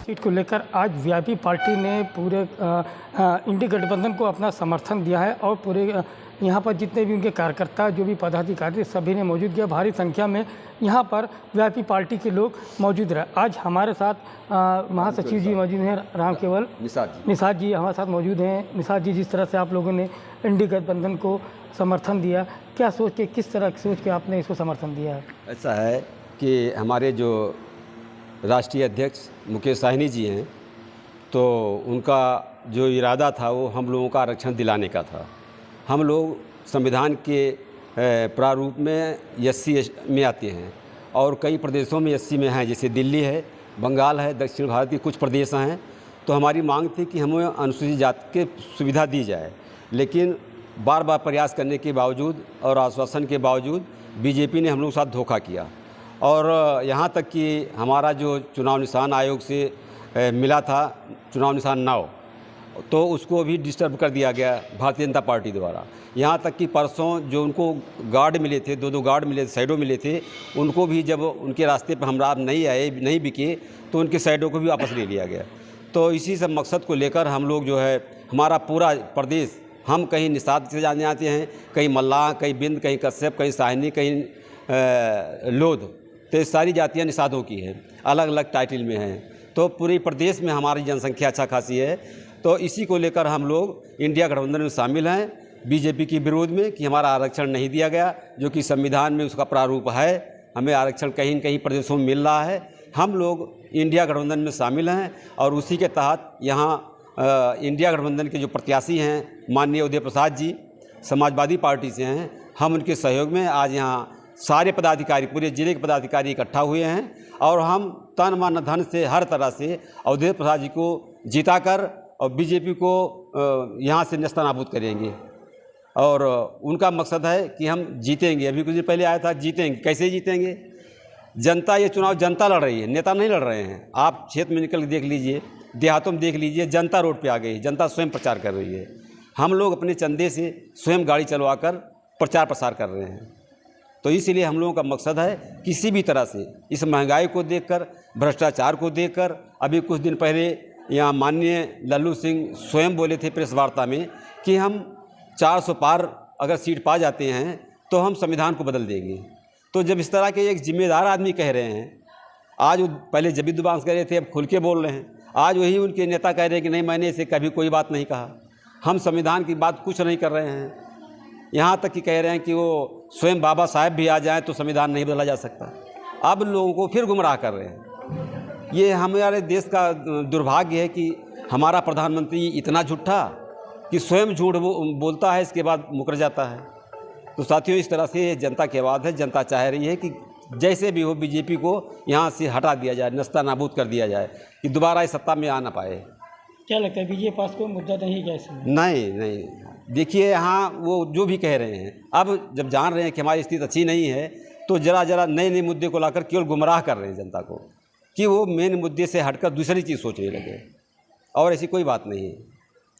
Seat को लेकर आज वीआईपी पार्टी ने पूरे इंडी गठबंधन को अपना समर्थन दिया है और पूरे यहाँ पर जितने भी उनके कार्यकर्ता जो भी पदाधिकारी सभी ने मौजूद किया। भारी संख्या में यहाँ पर वीआईपी पार्टी के लोग मौजूद रहे। आज हमारे साथ महासचिव जी मौजूद हैं, राम केवल निषाद जी हमारे साथ मौजूद हैं। निषाद जी, जिस तरह से आप लोगों ने इंडी गठबंधन को समर्थन दिया, क्या सोच के, किस तरह सोच के आपने इसको समर्थन दिया है? ऐसा है कि हमारे जो राष्ट्रीय अध्यक्ष मुकेश साहनी जी हैं, तो उनका जो इरादा था वो हम लोगों का आरक्षण दिलाने का था। हम लोग संविधान के प्रारूप में एससी में आते हैं और कई प्रदेशों में एससी में हैं, जैसे दिल्ली है, बंगाल है, दक्षिण भारत के कुछ प्रदेश हैं। तो हमारी मांग थी कि हमें अनुसूचित जाति के सुविधा दी जाए, लेकिन बार बार प्रयास करने के बावजूद और आश्वासन के बावजूद बीजेपी ने हम लोग के साथ धोखा किया और यहाँ तक कि हमारा जो चुनाव निशान आयोग से मिला था, चुनाव निशान 9, तो उसको भी डिस्टर्ब कर दिया गया भारतीय जनता पार्टी द्वारा। यहाँ तक कि परसों जो उनको गार्ड मिले थे, 2-2 गार्ड मिले थे, साइडों मिले थे, उनको भी जब उनके रास्ते पर हमरा नहीं आए, नहीं बिके, तो उनके साइडों को भी वापस ले लिया गया। तो इसी सब मकसद को लेकर हम लोग जो है, हमारा पूरा प्रदेश, हम कहीं निषाद से जाने आते हैं, कहीं मल्लाह, कहीं बिंद, कहीं कश्यप, कहीं साहनी, कहीं लोध, तो ये सारी जातियाँ निषादों की हैं, अलग अलग टाइटल में हैं। तो पूरे प्रदेश में हमारी जनसंख्या अच्छा खासी है। तो इसी को लेकर हम लोग इंडिया गठबंधन में शामिल हैं बीजेपी के विरोध में कि हमारा आरक्षण नहीं दिया गया, जो कि संविधान में उसका प्रारूप है। हमें आरक्षण कहीं न कहीं प्रदेशों में मिल रहा है। हम लोग इंडिया गठबंधन में शामिल हैं और उसी के तहत यहाँ इंडिया गठबंधन के जो प्रत्याशी हैं माननीय उदय प्रसाद जी समाजवादी पार्टी से हैं, हम उनके सहयोग में आज यहाँ सारे पदाधिकारी, पूरे जिले के पदाधिकारी इकट्ठा हुए हैं और हम तन मन धन से हर तरह से उदय प्रसाद जी को जिताकर और बीजेपी को यहाँ से नेस्तनाबूद करेंगे। और उनका मकसद है कि हम जीतेंगे। अभी कुछ दिन पहले आया था, जीतेंगे। कैसे जीतेंगे? जनता, ये चुनाव जनता लड़ रही है, नेता नहीं लड़ रहे हैं। आप क्षेत्र में निकल के देख लीजिए, देहातों में देख लीजिए, जनता रोड पे आ गई, जनता स्वयं प्रचार कर रही है। हम लोग अपने चंदे से स्वयं गाड़ी चलवाकर प्रचार प्रसार कर रहे हैं। तो इसीलिए हम लोगों का मकसद है किसी भी तरह से इस महंगाई को देखकर, भ्रष्टाचार को देखकर, अभी कुछ दिन पहले यहाँ माननीय लल्लू सिंह स्वयं बोले थे प्रेस वार्ता में कि हम 400 पार अगर सीट पा जाते हैं तो हम संविधान को बदल देंगे। तो जब इस तरह के एक जिम्मेदार आदमी कह रहे हैं, आज वो पहले जबी दुबांस कह रहे थे, अब खुल के बोल रहे हैं। आज वही उनके नेता कह रहे हैं कि नहीं, मैंने इसे कभी कोई बात नहीं कहा, हम संविधान की बात कुछ नहीं कर रहे हैं। यहाँ तक कि कह रहे हैं कि वो स्वयं बाबा साहेब भी आ जाएं तो संविधान नहीं बदला जा सकता। अब लोगों को फिर गुमराह कर रहे हैं। ये हमारे देश का दुर्भाग्य है कि हमारा प्रधानमंत्री इतना झूठा कि स्वयं झूठ बोलता है, इसके बाद मुकर जाता है। तो साथियों, इस तरह से जनता की आवाज़ है। जनता चाह रही है कि जैसे भी हो बीजेपी को यहाँ से हटा दिया जाए, नेस्तनाबूद कर दिया जाए, कि दोबारा इस सत्ता में आ ना पाए। क्या लगता है बीजेपी पास कोई मुद्दा नहीं है इसमें? नहीं, देखिए, यहाँ वो जो भी कह रहे हैं, अब जब जान रहे हैं कि हमारी स्थिति अच्छी नहीं है, तो जरा नए मुद्दे को लाकर केवल गुमराह कर रहे हैं जनता को कि वो मेन मुद्दे से हटकर दूसरी चीज़ सोचने लगे। और ऐसी कोई बात नहीं है।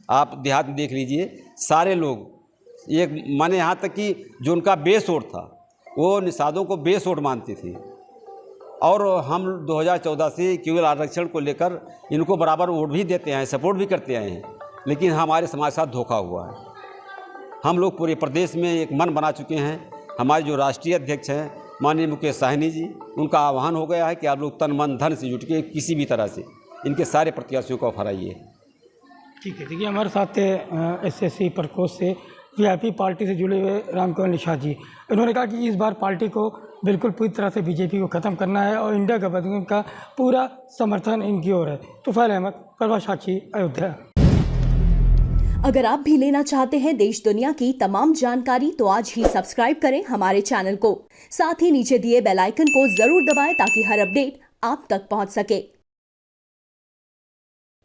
आप देहात में देख लीजिए, सारे लोग एक माने, यहाँ तक कि जो उनका बेस वोट था वो निषादों को बेस वोट मानती थी। और हम 2014 से केवल आरक्षण को लेकर इनको बराबर वोट भी देते हैं, सपोर्ट भी करते आए हैं, लेकिन हमारे समाज के साथ धोखा हुआ है। हम लोग पूरे प्रदेश में एक मन बना चुके हैं। हमारे जो राष्ट्रीय अध्यक्ष हैं माननीय मुकेश साहनी जी, उनका आह्वान हो गया है कि आप लोग तन मन धन से जुट के किसी भी तरह से इनके सारे प्रत्याशियों को हराइए। ठीक है। देखिए, हमारे साथ एसएससी प्रकोष्ठ से वीआईपी पार्टी से जुड़े हुए राम केवल निषाद जी, इन्होंने कहा कि इस बार पार्टी को बिल्कुल पूरी तरह से बीजेपी को ख़त्म करना है और इंडिया गठबंधन का पूरा समर्थन इनकी ओर है। तुफैल अहमद, कड़वा साक्षी, अयोध्या। अगर आप भी लेना चाहते हैं देश दुनिया की तमाम जानकारी, तो आज ही सब्सक्राइब करें हमारे चैनल को। साथ ही नीचे दिए बेल आइकन को जरूर दबाएं ताकि हर अपडेट आप तक पहुंच सके।